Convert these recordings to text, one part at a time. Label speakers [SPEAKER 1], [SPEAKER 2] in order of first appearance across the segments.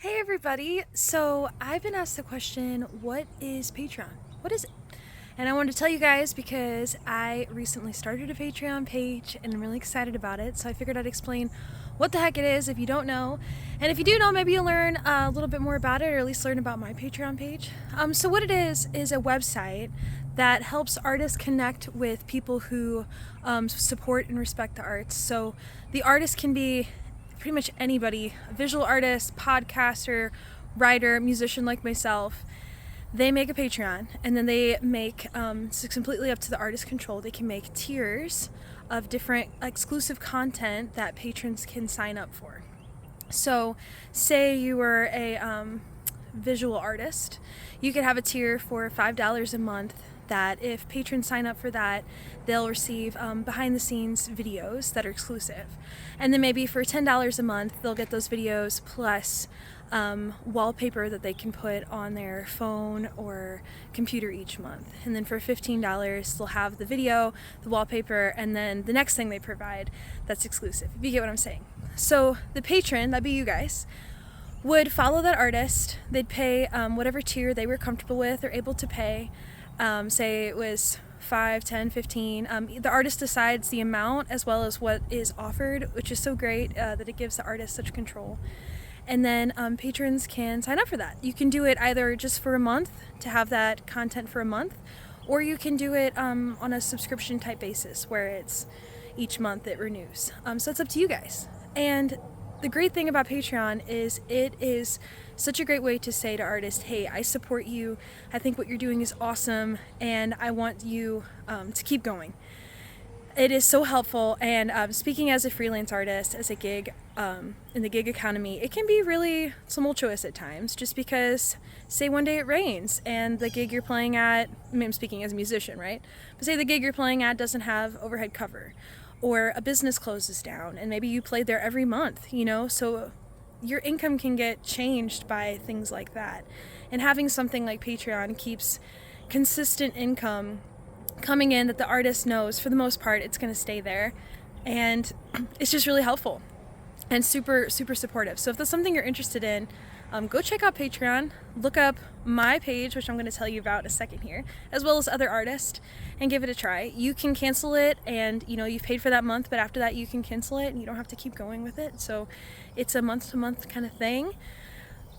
[SPEAKER 1] Hey everybody! So I've been asked the question, what is Patreon? What is it? And I wanted to tell you guys because I recently started a Patreon page and I'm really excited about it. So I figured I'd explain what the heck it is if you don't know. And if you do know, maybe you'll learn a little bit more about it, or at least learn about my Patreon page. So what it is a website that helps artists connect with people who support and respect the arts. So the artist can be pretty much anybody, a visual artist, podcaster, writer, musician like myself. They make a Patreon, and then they make, it's completely up to the artist control, they can make tiers of different exclusive content that patrons can sign up for. So say you were a visual artist, you could have a tier for $5 a month that if patrons sign up for that, they'll receive behind the scenes videos that are exclusive. And then maybe for $10 a month, they'll get those videos plus wallpaper that they can put on their phone or computer each month. And then for $15, they'll have the video, the wallpaper, and then the next thing they provide that's exclusive, if you get what I'm saying. So the patron, that'd be you guys, would follow that artist. They'd pay whatever tier they were comfortable with or able to pay. Say it was 5, 10, 15. The artist decides the amount as well as what is offered, which is so great that it gives the artist such control. And then patrons can sign up for that. You can do it either just for a month to have that content for a month, or you can do it on a subscription type basis where it's each month it renews. So it's up to you guys. And the great thing about Patreon is it is such a great way to say to artists, hey, I support you, I think what you're doing is awesome, and I want you to keep going. It is so helpful, and speaking as a freelance artist, as a gig in the gig economy, it can be really tumultuous at times, just because, say one day it rains, and the gig you're playing at, I mean, I'm speaking as a musician, right? But say the gig you're playing at doesn't have overhead cover, or a business closes down, and maybe you played there every month, so your income can get changed by things like that. And having something like Patreon keeps consistent income coming in that the artist knows, for the most part, it's going to stay there. And it's just really helpful and super, super supportive. So if that's something you're interested in, go check out Patreon, look up my page, which I'm going to tell you about in a second here, as well as other artists, and give it a try. You can cancel it, and you've paid for that month, but after that you can cancel it and you don't have to keep going with it. So it's a month-to-month kind of thing.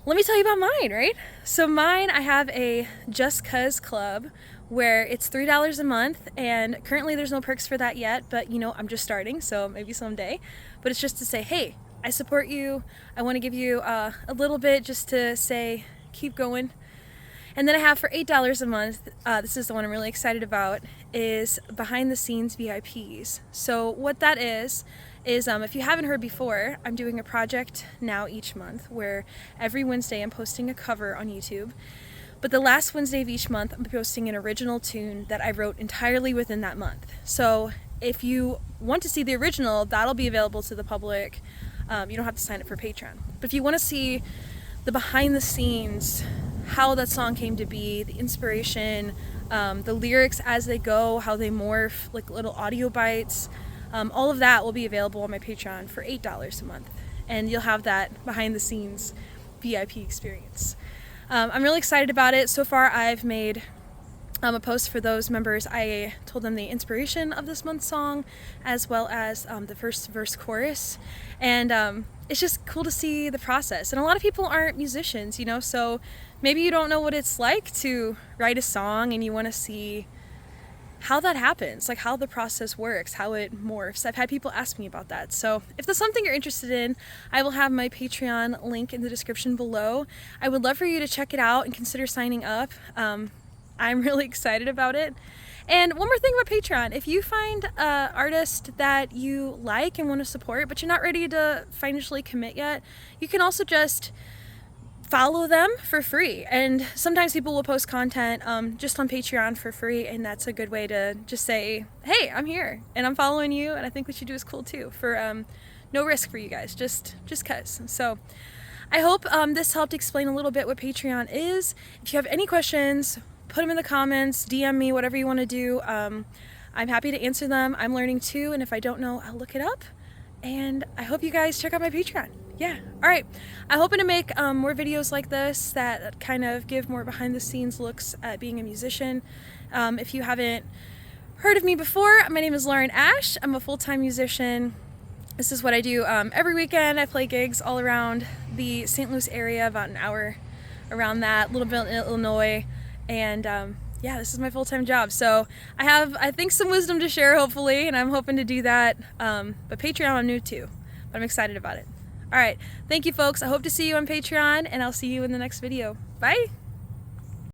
[SPEAKER 1] Let me tell you about mine, right? So mine, I have a Just Cuz club where it's $3 a month, and currently there's no perks for that yet, but I'm just starting, so maybe someday. But it's just to say, hey, I support you. I want to give you a little bit just to say, keep going. And then I have for $8 a month, this is the one I'm really excited about, is behind the scenes VIPs. So what that is if you haven't heard before, I'm doing a project now each month where every Wednesday I'm posting a cover on YouTube. But the last Wednesday of each month, I'm posting an original tune that I wrote entirely within that month. So if you want to see the original, that'll be available to the public. You don't have to sign up for Patreon. But if you want to see the behind the scenes, how that song came to be, the inspiration, the lyrics as they go, how they morph, like little audio bites, all of that will be available on my Patreon for $8 a month. And you'll have that behind the scenes VIP experience. I'm really excited about it. So far I've made a post for those members. I told them the inspiration of this month's song, as well as the first verse chorus, and it's just cool to see the process. And a lot of people aren't musicians, so maybe you don't know what it's like to write a song and you want to see how that happens, like how the process works, how it morphs. I've had people ask me about that. So if that's something you're interested in, I will have my Patreon link in the description below. I would love for you to check it out and consider signing up. I'm really excited about it. And one more thing about Patreon, if you find an artist that you like and want to support, but you're not ready to financially commit yet, you can also just follow them for free. And sometimes people will post content just on Patreon for free, and that's a good way to just say, hey, I'm here and I'm following you, and I think what you do is cool too, for no risk for you guys, just cuz. So I hope this helped explain a little bit what Patreon is. If you have any questions, put them in the comments, DM me, whatever you want to do. I'm happy to answer them. I'm learning too, and if I don't know, I'll look it up. And I hope you guys check out my Patreon. yeah, all right. I'm hoping to make more videos like this that kind of give more behind the scenes looks at being a musician. If you haven't heard of me before, my name is Lauren Ash. I'm a full-time musician. This is what I do every weekend. I play gigs all around the St. Louis area, about an hour around that, a little bit in Illinois, and yeah, this is my full-time job. So I have, I think, some wisdom to share, hopefully, and I'm hoping to do that. But Patreon, I'm new to, but I'm excited about it. All right, thank you, folks. I hope to see you on Patreon, and I'll see you in the next video. Bye.